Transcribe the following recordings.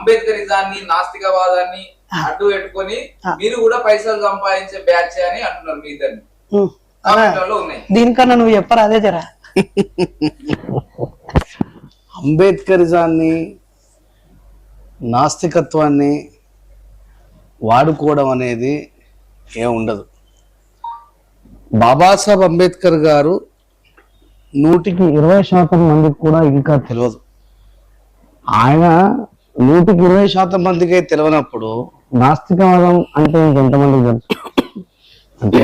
అంబేద్కరిజాన్ని నాస్తికవాదాన్ని అడ్డు పెట్టుకొని మీరు కూడా పైసలు సంపాదించే బ్యాచ్ అని అంటున్నారు మీ ఇద్దరిని. ఉన్నాయి దీనికన్నా నువ్వు చెప్పరా అదే జరా. అంబేద్కరిజాన్ని నాస్తికత్వాన్ని వాడుకోవడం అనేది ఏముండదు. బాబాసాహెబ్ అంబేద్కర్ గారు 100% మందికి కూడా ఇంకా తెలియదు. ఆయన 120% మందికే తెలియనప్పుడు నాస్తికవాదం అంటే ఇంకెంతమందికి తెలుసు? అంటే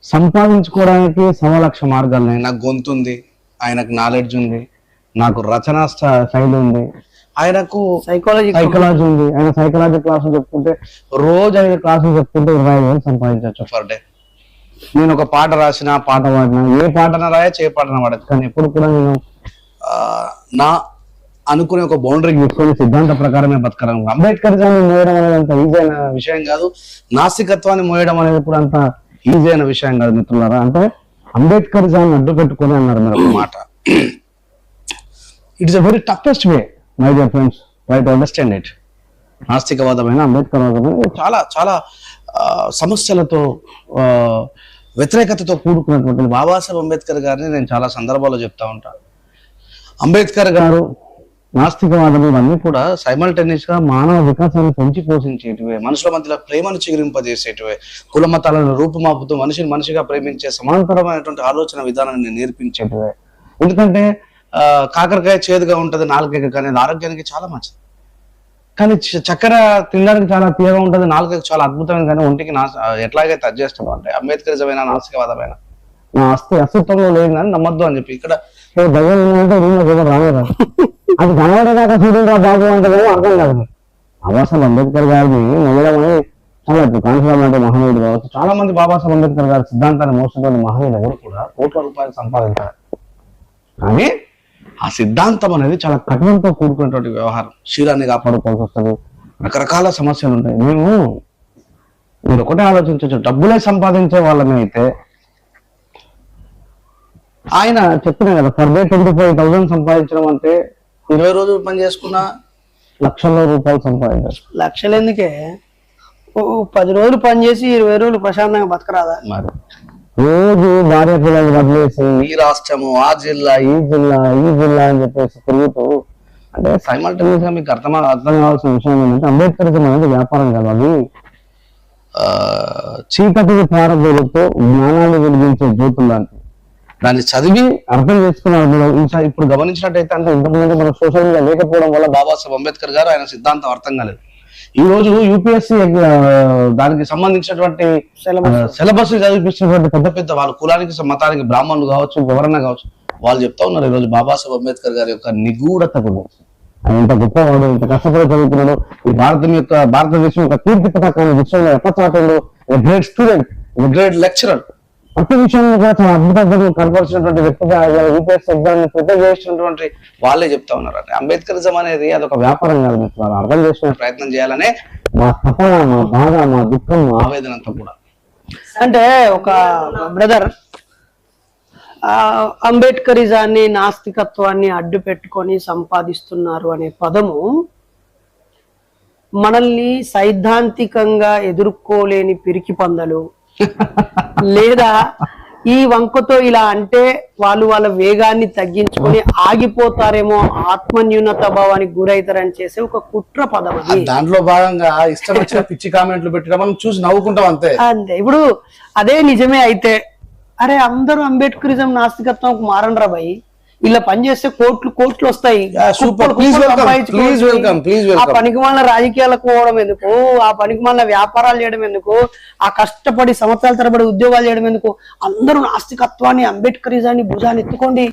సంపాదించుకోవడానికి 1,00,000 మార్గాలు ఉన్నాయి. నాకు గొంతు ఉంది, ఆయనకు నాలెడ్జ్ ఉంది, నాకు రచనా శైలి ఉంది, ఆయనకు సైకాలజీ ఉంది, ఆయన సైకాలజీ క్లాసులు చెప్పుకుంటే రోజు 5 క్లాసులు చెప్పుకుంటే 25,000 సంపాదించవచ్చు పర్ డే. నేను ఒక పాట రాసిన, పాట పాడినా, ఏ పాటన రాయచ్చు, ఏ పాటన పాడచ్చు, కానీ ఎప్పుడు కూడా నేను నా అనుకునే ఒక బౌండరీ తీసుకొని సిద్ధాంత ప్రకారమే బతకడం. అంబేద్కరిజాన్ని మోయడం అనేది అంత ఈజీ అయిన విషయం కాదు, నాస్తికత్వాన్ని మోయడం అనేది కూడా అంత ఈజీ అయిన విషయం కాదు మిత్రులారా. అంటే అంబేద్కరిజాన్ని అడ్డు పెట్టుకొని అన్నారు మీరు ఒక మాట. It is a very toughest way my dear friends, try to understand it. నాస్తికవాదమైన అంబేద్కర్వాదమైన చాలా చాలా సమస్యలతో వ్యతిరేకతతో కూడుకున్నటువంటి బాబాసాహెబ్ అంబేద్కర్ గారిని నేను చాలా సందర్భాల్లో చెప్తా ఉంటాను. అంబేద్కర్ గారు నాస్తికవాదం ఇవన్నీ కూడా సైమల్టేనియస్ గా మానవ వికాసాన్ని పెంచి పోషించేటివే, మనుషుల మధ్యలో ప్రేమను చిగురింపజేసేటివే, కుల మతాలను రూపుమాపుతూ మనిషిని మనిషిగా ప్రేమించే సమాంతరమైనటువంటి ఆలోచన విధానాన్ని నేర్పించేటివే. ఎందుకంటే కాకరకాయ చేదుగా ఉంటది నాలుకకి, కానీ అది ఆరోగ్యానికి చాలా మంచిది. కానీ చక్కెర తినడానికి చాలా తీయగా ఉంటుంది, నాలుకకి చాలా అద్భుతమైన, కానీ ఒంటికి ఎట్లాగైతే అడ్జస్ట్ అంటే అంబేద్కరిజమైన నాస్తికవాదమైన నా అస్తిత్వంలో లేదు కానీ నమ్మద్దు అని చెప్పి ఇక్కడ రాలేదు. అది కనబడేదాకా చూడండి బాబు అంటే అర్థం కాదు. బాబాసాహెబ్ అంబేద్కర్ గారిని నమ్మడం అనేది చాలా కాన్ఫిడెంట్ అంటే మహనీయుడు కావచ్చు. చాలా మంది బాబాసాహెబ్ అంబేద్కర్ గారి సిద్ధాంతాన్ని మోసటువంటి మహనీయులు ఎవరు కూడా కోట్ల రూపాయలు సంపాదించారు. కానీ ఆ సిద్ధాంతం అనేది చాలా కఠినంతో కూడుకున్నటువంటి వ్యవహారం. శీలాన్ని కాపాడుకోవాల్సి వస్తుంది, రకరకాల సమస్యలు ఉంటాయి. మీరు ఒకటే ఆలోచించవచ్చు, డబ్బులే సంపాదించే వాళ్ళని అయితే ఆయన చెప్పిన కదా పర్ డే 25,000 సంపాదించడం అంటే 20 రోజులు పని చేసుకున్నా లక్షల రూపాయలు సంపాదించారు. లక్షలు ఎందుకే, 10 రోజులు పని చేసి 20 రోజులు ప్రశాంతంగా బతకరాదా? మరి రోజు భార్య పిల్లలు వదిలేసి ఈ రాష్ట్రము, ఆ జిల్లా, ఈ జిల్లా అని చెప్పేసి తిరుగుతూ, అంటే సైమల్టేనియస్ గా మీకు అర్థం కావాల్సిన విషయం ఏంటంటే అంబేద్కరిజం అనేది వ్యాపారం కాదు, అది చీకటికి పారదోలుతో జ్ఞానాన్ని వెలిగించే జ్యోతులు లాంటివి. దాన్ని చదివి అర్థం చేసుకున్నారు. ఇప్పుడు గమనించినట్టయితే అంటే ఇంతకుముందు మన సోషల్ మీడియా లేకపోవడం వల్ల బాబాసాహెబ్ అంబేద్కర్ గారు ఆయన సిద్ధాంతం అర్థం కాలేదు. ఈ రోజు యూపీఎస్సీ దానికి సంబంధించినటువంటి సిలబస్ చదివిస్తున్నటువంటి పెద్ద పెద్ద వాళ్ళ కులానికి మతానికి బ్రాహ్మణులు కావచ్చు, ఎవరన్నా కావచ్చు, వాళ్ళు చెప్తా ఉన్నారు ఈరోజు బాబాసాహెబ్ అంబేద్కర్ గారి యొక్క నిగూఢత గురించి. ఆయన ఇంత గొప్పవాడు, ఇంత కష్టపడి చదువుతున్నాడు, ఈ భారతదేశం యొక్క కీర్తి పతాకాన్ని విషయంలో ఎట్లా చాటండు, గ్రేట్ స్టూడెంట్, గ్రేట్ లెక్చరర్, ప్రతి విషయంలో కూడా చాలా అద్భుతంగా కనపరిచినటువంటి వ్యక్తిగా యూపీఎస్సీ ఎగ్జామ్ ని ప్రిపేర్ చేసినటువంటి వాళ్ళే చెప్తా ఉన్నారు. అంటే అంబేద్కరిజం అనేది అదొక వ్యాపారం కాదు, వాళ్ళు అర్థం చేసుకునే ప్రయత్నం చేయాలనే మా తపన, మా బాధ, మా దుఃఖం, మా ఆవేదన అంతా కూడా. అంటే ఒక బ్రదర్ అంబేద్కరిజాన్ని నాస్తికత్వాన్ని అడ్డు పెట్టుకొని సంపాదిస్తున్నారు అనే పదము మనల్ని సైద్ధాంతికంగా ఎదుర్కోలేని పిరికి పందలు లేదా ఈ వంకతో ఇలా అంటే వాళ్ళు వాళ్ళ వేగాన్ని తగ్గించుకొని ఆగిపోతారేమో, ఆత్మన్యూనత భావానికి గురైతారని చేసే ఒక కుట్ర పదం అది. దాంట్లో భాగంగా ఇష్టం వచ్చిన పిచ్చి కామెంట్లు పెట్టడం మనం చూసి నవ్వుకుంటాం అంతే. ఇప్పుడు అదే నిజమే అయితే అరే అందరూ అంబేద్కరిజం నాస్తికత్వం మారండ్రా భయ్, ఇలా పనిచేస్తే కోట్లు వస్తాయి, ఆ పనికిమాలిన రాజకీయాలకు పోవడం ఎందుకు, ఆ పనికిమాలిన వ్యాపారాలు చేయడం ఎందుకు, ఆ కష్టపడి సంవత్సరాల తరబడి ఉద్యోగాలు చేయడం ఎందుకు, అందరూ నాస్తికత్వాన్ని అంబేద్కరిజాన్ని భుజాన్ని ఎత్తుకోండి.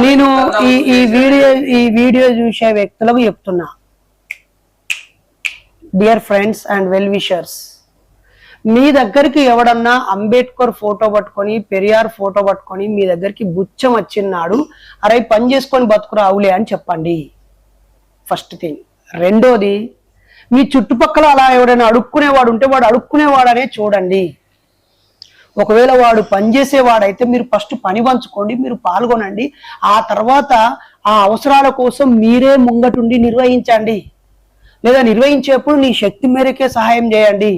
నేను ఈ వీడియో చూసే వ్యక్తులకు చెప్తున్నా, dear friends and well wishers, మీ దగ్గరికి ఎవడన్నా అంబేద్కర్ ఫోటో పట్టుకొని, పెరియార్ ఫోటో పట్టుకొని మీ దగ్గరికి బుచ్చం వచ్చినాడు, అరే పని చేసుకొని బతుకురా అవులే అని చెప్పండి. First thing. రెండోది, మీ చుట్టుపక్కల అలా ఎవడైనా అడుక్కునేవాడు ఉంటే వాడు అడుక్కునేవాడనే చూడండి. ఒకవేళ వాడు పనిచేసేవాడైతే మీరు ఫస్ట్ పని పంచుకోండి, మీరు పాల్గొనండి. ఆ తర్వాత ఆ అవసరాల కోసం మీరే ముంగటుండి నిర్వహించండి. లేదా నిర్వహించేప్పుడు నీ శక్తి మేరకే సహాయం చేయండి.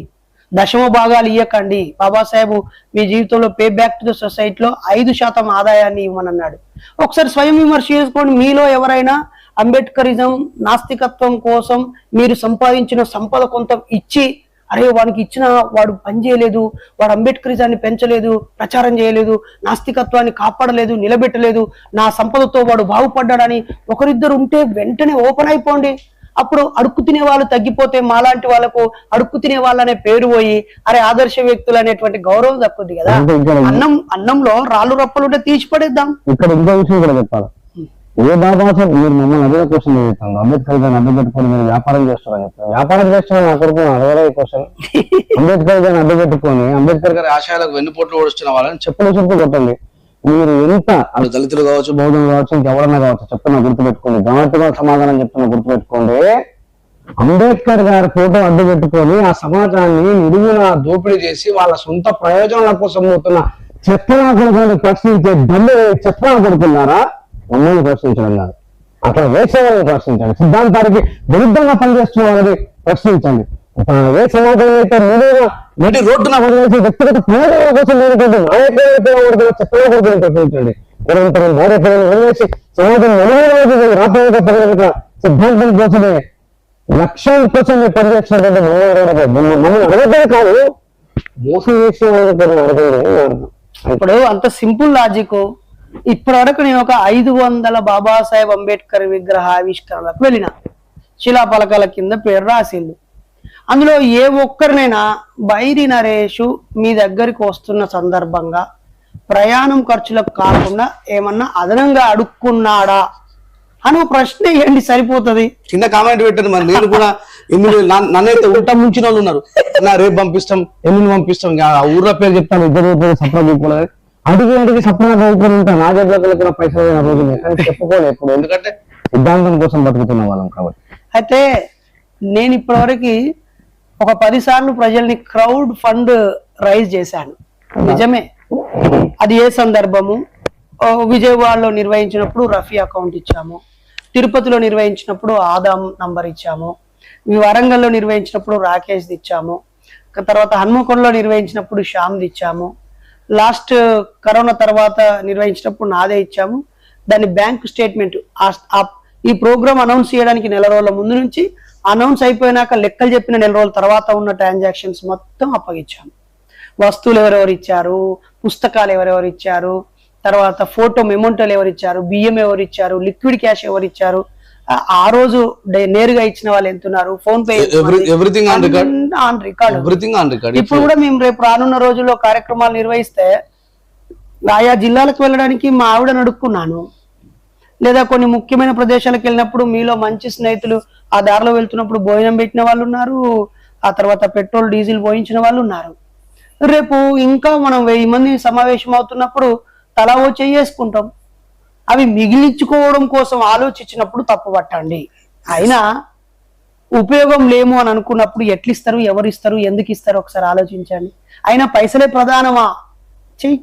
దశమ భాగాలు ఇవ్వకండి. బాబాసాహెబ్ మీ జీవితంలో పే బ్యాక్ టు ద సొసైటీలో 5% ఆదాయాన్ని ఇవ్వమన్నాడు. ఒకసారి స్వయం విమర్శ చేసుకోండి. మీలో ఎవరైనా అంబేద్కరిజం నాస్తికత్వం కోసం మీరు సంపాదించిన సంపద కొంత ఇచ్చి, అరే వాడికి ఇచ్చిన వాడు పని చేయలేదు, వాడు అంబేద్కరిజాన్ని పెంచలేదు, ప్రచారం చేయలేదు, నాస్తికత్వాన్ని కాపాడలేదు, నిలబెట్టలేదు, నా సంపదతో వాడు బాగుపడ్డాడని ఒకరిద్దరు ఉంటే వెంటనే ఓపెన్ అయిపోండి. అప్పుడు అడుక్కు తినే వాళ్ళు తగ్గిపోతే మాలాంటి వాళ్ళకు అడుక్కు తినే వాళ్ళనే పేరు పోయి అరే ఆదర్శ వ్యక్తులు అనేటువంటి గౌరవం తక్కుద్ది కదా. అన్నంలో రాళ్ళు రప్పలు ఉంటే తీసి పడేద్దాం. ఇక్కడ ఇంకో విషయం కూడా చెప్పాలి. ఏ బాబా సార్ మీరు మమ్మల్ని అదే క్వశ్చన్ చెప్తాను, అంబేద్కర్ గారిని అడ్డు పెట్టుకొని మీరు వ్యాపారం చేస్తారని చెప్తాను. వ్యాపారం చేస్తున్నా నా కొడుకు అడగలే క్వశ్చన్. అంబేద్కర్ గారిని అడ్డు పెట్టుకొని అంబేద్కర్ గారి ఆశయాలకు వెన్నుపోట్లు ఓడిస్తున్న వాళ్ళని చెప్పులు కొట్టండి. మీరు ఎంత దళితులు కావచ్చు, బౌద్ధులు కావచ్చు, ఇంకెవరన్నా కావచ్చు చెప్తున్నా గుర్తుపెట్టుకోండి. గమనిగా సమాధానం చెప్తున్నా గుర్తుపెట్టుకోండి. అంబేద్కర్ గారి ఫోటో అడ్డు పెట్టుకొని ఆ సమాజాన్ని నిలువున దోపిడీ చేసి వాళ్ళ సొంత ప్రయోజనాల కోసం పోతున్న చెత్తనా కొడుకులను ప్రశ్నించే దమ్ము చెత్తనా కొడుకున్నారా? మమ్మల్ని ప్రశ్నించడం కాదు, అక్కడ వేసేవాళ్ళని ప్రశ్నించండి. సిద్ధాంతానికి విరుద్ధంగా పనిచేస్తున్న వాళ్ళని ప్రశ్నించండి. ఏ సమాజంలో అయితే నటి రోడ్డున వదిలేసి వ్యక్తిగత ప్రయోజనాల కోసం చెత్తనా కొడుకుని ప్రశ్నించండి. నిరంతరం భార్యపిల్లలు వదిలేసి సమాజం రాబోయే సిద్ధాంతం కోసమే లక్ష్యం కోసం మీరు పనిచేస్తున్నటువంటి మమ్మల్ని అడగదే కాదు, మోసం చేసే అడగదు. ఇప్పుడు అంత సింపుల్ లాజిక్. ఇప్పటి వరకు నేను ఒక 500 బాబాసాహెబ్ అంబేద్కర్ విగ్రహ ఆవిష్కరణలకు వెళ్ళిన, శిలాపలకాల కింద పేరు రాసిండు. అందులో ఏ ఒక్కరినైనా బైరి నరేషు మీ దగ్గరికి వస్తున్న సందర్భంగా ప్రయాణం ఖర్చులకు కాకుండా ఏమన్నా అదనంగా అడుక్కున్నాడా అని ప్రశ్న వేయండి, సరిపోతుంది. చిన్న కామెంట్ పెట్టాను. మరి నేను కూడా నన్నైతే ఉల్టా ముంచిన వాళ్ళు ఉన్నారు. రేపు పంపిస్తాం, ఎన్ని పంపిస్తాం, ఊర్ల పేరు చెప్తాను, ఇద్దరు సప్లా చూపుకోలేదు, అడిగి సప్లా చదువుకొని ఉంటాను. నా జబ్బులకు కూడా పైసలు రోజు చెప్పుకోలేదు ఎప్పుడు, ఎందుకంటే సిద్ధాంతం కోసం బతుకుతున్న వాళ్ళం కాబట్టి. అయితే నేను ఇప్పటివరకు ఒక 10 సార్లు ప్రజల్ని క్రౌడ్ ఫండ్ రైజ్ చేశాను. నిజమే. అది ఏ సందర్భము? విజయవాడలో నిర్వహించినప్పుడు రఫీ అకౌంట్ ఇచ్చాము, తిరుపతిలో నిర్వహించినప్పుడు ఆదాం నంబర్ ఇచ్చాము, వరంగల్లో నిర్వహించినప్పుడు రాకేష్ ఇచ్చాము, తర్వాత హన్మకొండలో నిర్వహించినప్పుడు శ్యామ్ది ఇచ్చాము, లాస్ట్ కరోనా తర్వాత నిర్వహించినప్పుడు నాదే ఇచ్చాము. దాని బ్యాంక్ స్టేట్మెంట్ ఈ ప్రోగ్రామ్ అనౌన్స్ చేయడానికి 4 రోజుల ముందు నుంచి అనౌన్స్ అయిపోయినాక లెక్కలు చెప్పిన 4 రోజుల తర్వాత ఉన్న ట్రాన్సాక్షన్స్ మొత్తం అప్పగించాము. వస్తువులు ఎవరెవరు ఇచ్చారు, పుస్తకాలు ఎవరెవరు ఇచ్చారు, తర్వాత ఫోటో మెమోంటోలు ఎవరు ఇచ్చారు, బియ్యం ఎవరు ఇచ్చారు, లిక్విడ్ క్యాష్ ఎవరు ఇచ్చారు, ఆ రోజు నేరుగా ఇచ్చిన వాళ్ళు ఎంతున్నారు, ఫోన్ పే ఆన్ రికార్డ్. ఇప్పుడు కూడా మేము రేపు రానున్న రోజుల్లో కార్యక్రమాలు నిర్వహిస్తే ఆయా జిల్లాలకు వెళ్ళడానికి మా ఆవిడని అడుక్కున్నాను. లేదా కొన్ని ముఖ్యమైన ప్రదేశాలకు వెళ్ళినప్పుడు మీలో మంచి స్నేహితులు ఆ దారిలో వెళ్తున్నప్పుడు భోజనం పెట్టిన వాళ్ళు ఉన్నారు, ఆ తర్వాత పెట్రోల్ డీజిల్ పోయించిన వాళ్ళు ఉన్నారు. రేపు ఇంకా మనం 1000 మంది సమావేశం అవుతున్నప్పుడు తలా ఓ చేసుకుంటాం. అవి మిగిలించుకోవడం కోసం ఆలోచించినప్పుడు తప్పు పట్టండి. అయినా ఉపయోగం లేము అని అనుకున్నప్పుడు ఎట్లిస్తారు, ఎవరు ఇస్తారు, ఎందుకు ఇస్తారు ఒకసారి ఆలోచించండి. అయినా పైసలే ప్రధానమా? చెయ్యి.